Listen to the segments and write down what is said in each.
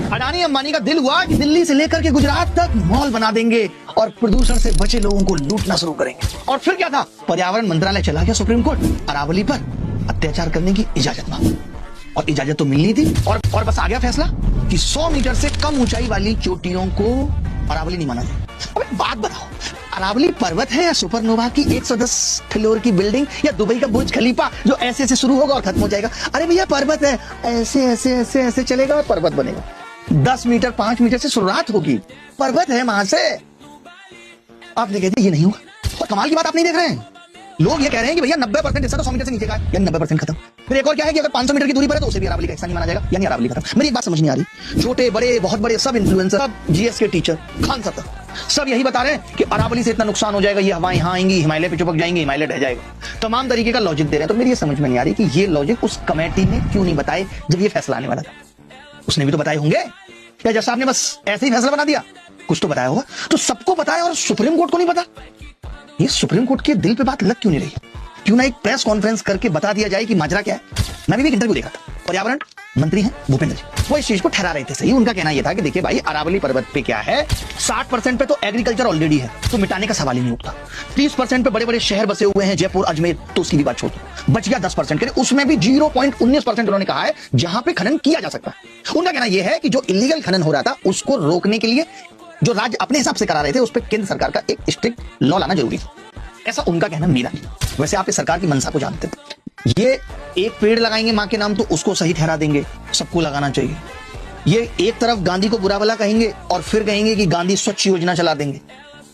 अडानी अंबानी का दिल हुआ कि दिल्ली से लेकर के गुजरात तक मॉल बना देंगे और प्रदूषण से बचे लोगों को लूटना शुरू करेंगे। और फिर क्या था, पर्यावरण मंत्रालय चला गया सुप्रीम कोर्ट, अरावली पर अत्याचार करने की इजाजत मांगी और इजाजत तो मिलनी थी। और बस आ गया फैसला कि 100 मीटर से कम ऊंचाई वाली चोटियों को अरावली नहीं माना जाए। अब एक बात बताओ, अरावली पर्वत है या सुपरनोवा की 110 फ्लोर की बिल्डिंग या दुबई का बुर्ज खलीफा जो ऐसे से शुरू होगा और खत्म हो जाएगा? अरे भैया पर्वत है, ऐसे ऐसे ऐसे ऐसे चलेगा और पर्वत बनेगा। 10 मीटर 5 मीटर से शुरुआत होगी, पर्वत है वहां से। आपने कहते ये नहीं होगा। और कमाल की बात आप नहीं देख रहे हैं, लोग ये कह रहे हैं कि भैया 90% हिस्सा तो 100 मीटर से नीचे का है, यानी 90% खत्म। फिर एक और क्या है कि अगर 500 मीटर की दूरी पर है तो उसे भी अरावली का हिस्सा नहीं माना जाएगा, यानी अरावली खत्म। मेरी एक बात समझ नहीं आ रही, छोटे बड़े बहुत बड़े सब इन्फ्लुएंसर, सब जीएस के टीचर, खान साहब, सब यही बता रहे हैं कि अरावली से इतना नुकसान हो जाएगा, ये हवाएं यहाँ आएंगी, हिमालय पे चिपक जाएंगे, हिमालय ढह जाएगा। तमाम तरीके का लॉजिक दे रहे हैं। तो मेरी ये समझ में नहीं आ रही कि ये लॉजिक उस कमेटी ने क्यों नहीं बताए जब ये फैसला आने वाला था। उसने भी तो बताए होंगे, क्या जज साहब ने बस ऐसे ही फैसला बना दिया? कुछ तो बताया होगा। तो सबको बताया और सुप्रीम कोर्ट को नहीं पता। ये सुप्रीम कोर्ट के दिल पे बात लग क्यों नहीं रही? क्यों ना एक प्रेस कॉन्फ्रेंस करके बता दिया जाए कि माजरा क्या है। मैं भी एक इंटरव्यू देखा था, पर्यावरण मंत्री हैं भूपेंद्र जी, वो इस चीज को ठहरा रहे थे सही। उनका कहना यह था कि देखिए भाई, अरावली पर्वत पे क्या है, 60% पे तो एग्रीकल्चर ऑलरेडी है, तो मिटाने का सवाल ही नहीं उठता। 30% पे बड़े बड़े शहर बसे हुए हैं, जयपुर अजमेर, तो उसकी भी बात छोड़ दो। बच गया 10% के लिए, उसमें भी 0.19% उन्होंने कहा है जहां पे खनन किया जा सकता है। उनका कहना यह है कि जो इलीगल खनन हो रहा था उसको रोकने के लिए जो राज्य अपने हिसाब से करा रहे थे उस पर केंद्र सरकार का एक स्ट्रिक्ट लॉ लाना जरूरी था, ऐसा उनका कहना। मेरा नहीं। वैसे आप इस सरकार की मंशा को जानते थे, ये एक पेड़ लगाएंगे मां के नाम तो उसको सही ठहरा देंगे, सबको लगाना चाहिए। ये एक तरफ गांधी को बुरा भला कहेंगे और फिर कहेंगे कि गांधी स्वच्छ योजना चला देंगे।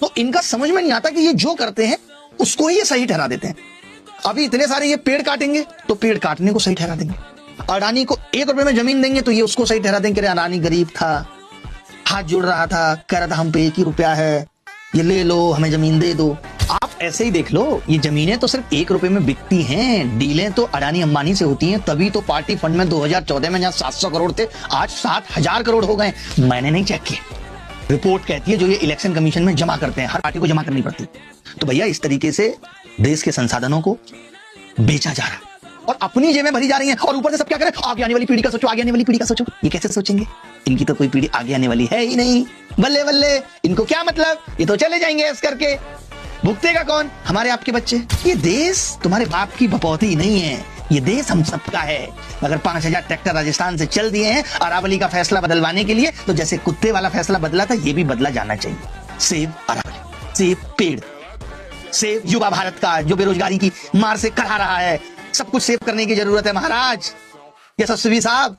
तो इनका समझ में नहीं आता कि ये जो करते हैं उसको ही ये सही ठहरा देते हैं। अभी इतने सारे ये पेड़ काटेंगे तो पेड़ काटने को सही ठहरा देंगे। अडानी को 1 रुपए में जमीन देंगे तो ये उसको सही ठहरा देंगे, अडानी गरीब था, हाथ जोड़ रहा था, कह रहा था हम पे 1 ही रुपया है, ये ले लो, हमें जमीन दे दो। आप ऐसे ही देख लो, ये जमीनें तो सिर्फ 1 रुपए में बिकती हैं, डीलें तो अडानी अंबानी से होती हैं। तभी तो पार्टी फंड में 2014 में जहां 700 करोड़ थे आज 7,000 करोड़ हो गए। मैंने नहीं चेक किया, रिपोर्ट कहती है जो ये इलेक्शन कमीशन में जमा करते हैं, हर पार्टी को जमा करनी पड़ती। तो भैया इस तरीके से देश के संसाधनों को बेचा जा रहा है और अपनी जेबें भरी जा रही हैं। और ऊपर से सब क्या करें, आगे आने वाली पीढ़ी का सोचो, आगे आने वाली पीढ़ी का सोचो। ये कैसे सोचेंगे? इनकी तो कोई पीढ़ी आगे आने वाली है ही नहीं। बल्ले बल्ले, इनको क्या मतलब, ये तो चले जाएंगे ऐसे करके। भुगतेगा कौन? हमारे आपके बच्चे। ये देश तुम्हारे बाप की बपौती नहीं है, ये देश हम सबका है। अगर 5,000 ट्रैक्टर राजस्थान से चल दिए हैं अरावली का फैसला बदलवाने के लिए, तो जैसे कुत्ते वाला फैसला बदला था ये भी बदला जाना चाहिए। सेव अरावली, सेव पेड़, सेव युवा भारत का जो बेरोजगारी की मार से करा रहा है। सब कुछ सेव करने की जरूरत है महाराज, यशस्वी साहब।